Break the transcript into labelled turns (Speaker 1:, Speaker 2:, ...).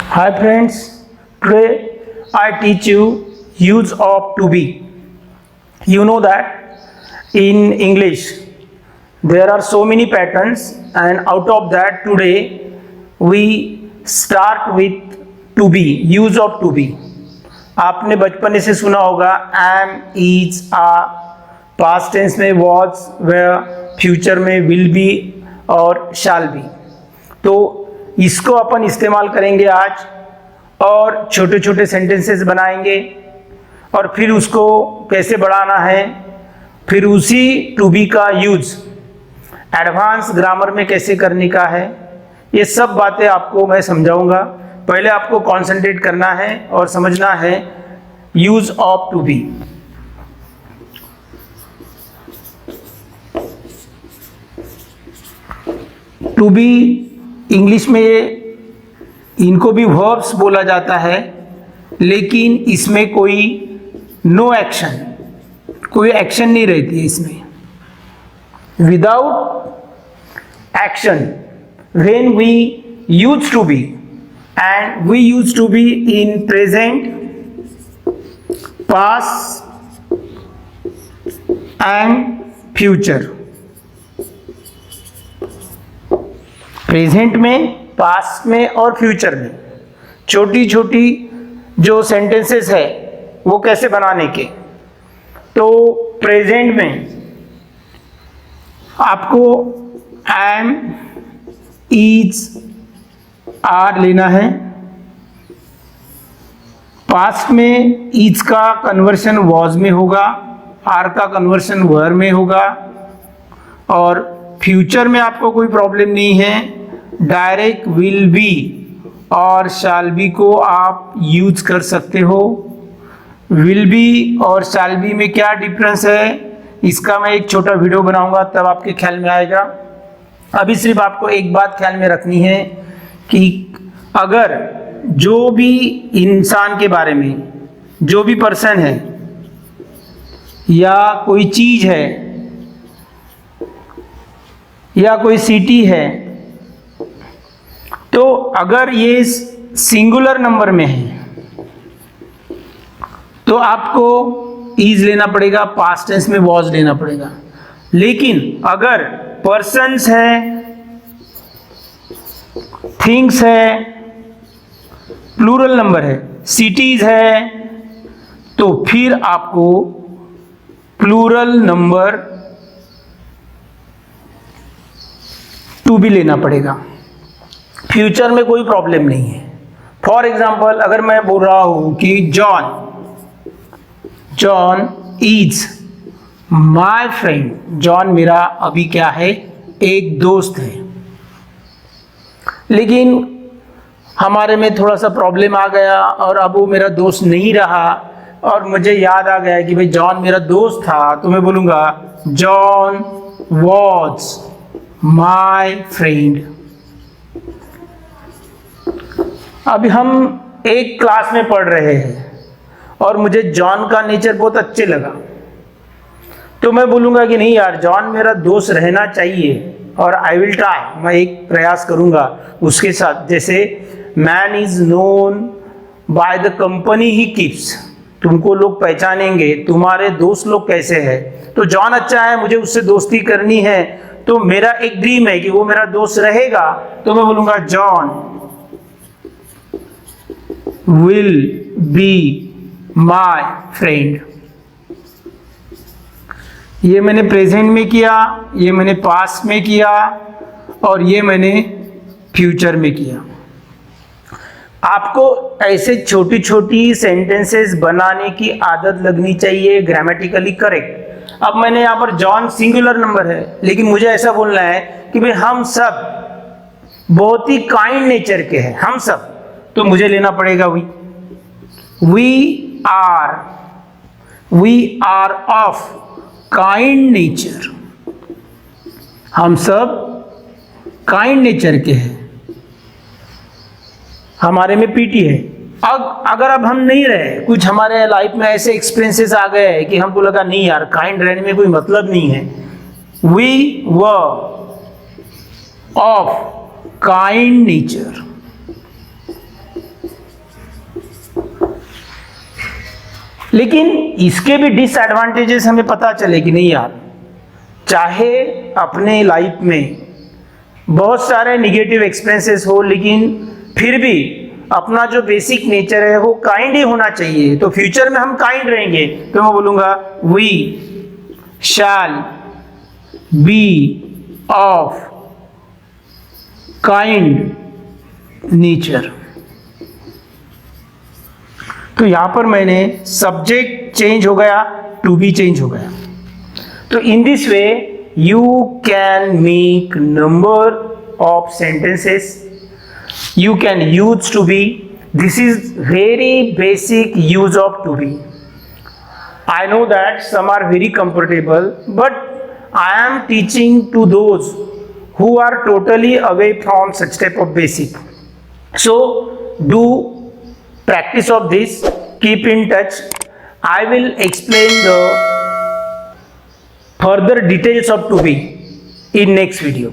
Speaker 1: Hi friends, today I teach you use of to be. You know that in English there are so many patterns, and out of that today we start with to be, use of to be. आपने बचपन से सुना होगा am, is, are, past tense में was, were, future में will be और shall be। तो इसको अपन इस्तेमाल करेंगे आज और छोटे छोटे सेंटेंसेस बनाएंगे और फिर उसको कैसे बढ़ाना है, फिर उसी टू बी का यूज एडवांस ग्रामर में कैसे करने का है, ये सब बातें आपको मैं समझाऊंगा। पहले आपको कंसंट्रेट करना है और समझना है use of to be. To be English में इनको भी वर्ब्स बोला जाता है, लेकिन इसमें कोई नो एक्शन, कोई एक्शन नहीं रहती है इसमें। Without action when we use to be, and we use to be in present, past and future. Present में, पास्ट में और फ्यूचर में छोटी छोटी जो सेंटेंसेस है वो कैसे बनाने के। तो प्रेजेंट में आपको एम, इज, आर लेना है। पास्ट में इज का कन्वर्शन वॉज में होगा, आर का कन्वर्शन वर में होगा, और फ्यूचर में आपको कोई प्रॉब्लम नहीं है, डायरेक्ट विल बी और शैल बी को आप यूज कर सकते हो। विल बी और शैल बी में क्या डिफरेंस है इसका मैं एक छोटा वीडियो बनाऊंगा, तब आपके ख्याल में आएगा। अभी सिर्फ आपको एक बात ख्याल में रखनी है कि अगर जो भी इंसान के बारे में, जो भी पर्सन है या कोई चीज है या कोई सिटी है, तो अगर ये सिंगुलर नंबर में है तो आपको इज लेना पड़ेगा, पास्ट टेंस में वॉज लेना पड़ेगा। लेकिन अगर पर्सन्स है, थिंग्स है, प्लूरल नंबर है, सिटीज है, तो फिर आपको प्लूरल नंबर टू भी लेना पड़ेगा। फ्यूचर में कोई प्रॉब्लम नहीं है। फॉर एग्जाम्पल अगर मैं बोल रहा हूं कि John is my friend, John मेरा अभी क्या है, एक दोस्त है, लेकिन हमारे में थोड़ा सा प्रॉब्लम आ गया और अब वो मेरा दोस्त नहीं रहा और मुझे याद आ गया कि भाई जॉन मेरा दोस्त था, तो मैं बोलूंगा जॉन वॉज माई फ्रेंड। अभी हम एक क्लास में पढ़ रहे हैं और मुझे जॉन का नेचर बहुत अच्छे लगा, तो मैं बोलूंगा कि नहीं यार, जॉन मेरा दोस्त रहना चाहिए और आई विल ट्राई, मैं एक प्रयास करूंगा उसके साथ। जैसे man is known by the company he keeps, तुमको लोग पहचानेंगे, तुम्हारे दोस्त लोग कैसे हैं। तो जॉन अच्छा है, मुझे उससे दोस्ती करनी है, तो मेरा एक ड्रीम है कि वो मेरा दोस्त रहेगा, तो मैं बोलूंगा John will be my friend। ये मैंने प्रेजेंट में किया, ये मैंने पास्ट में किया और ये मैंने फ्यूचर में किया। आपको ऐसे छोटी छोटी सेंटेंसेस बनाने की आदत लगनी चाहिए, ग्रामेटिकली करेक्ट। अब मैंने यहाँ पर जॉन सिंगुलर नंबर है, लेकिन मुझे ऐसा बोलना है कि भाई हम सब बहुत ही काइंड नेचर के हैं, हम सब, तो मुझे लेना पड़ेगा we are of kind nature, हम सब काइंड नेचर के हैं, हमारे में पीटी है। अगर अब हम नहीं रहे, कुछ हमारे लाइफ में ऐसे एक्सपीरियंसेस आ गए हैं कि हमको लगा नहीं यार, काइंड रहने में कोई मतलब नहीं है, we were of kind nature, लेकिन इसके भी डिसएडवांटेजेस हमें पता चले कि नहीं यार, चाहे अपने लाइफ में बहुत सारे निगेटिव एक्सपीरियंसेस हो, लेकिन फिर भी अपना जो बेसिक नेचर है वो काइंड ही होना चाहिए। तो फ्यूचर में हम काइंड रहेंगे, तो मैं बोलूंगा we shall be of kind nature. तो यहां पर मैंने सब्जेक्ट चेंज हो गया, टू बी चेंज हो गया। तो in this way you can make number of sentences, you can use to be. This is very basic use of to be. I know that some are very comfortable, but I am teaching to those who are totally away from such type of basic. So do practice of this, keep in touch. I will explain the further details of to be in next video.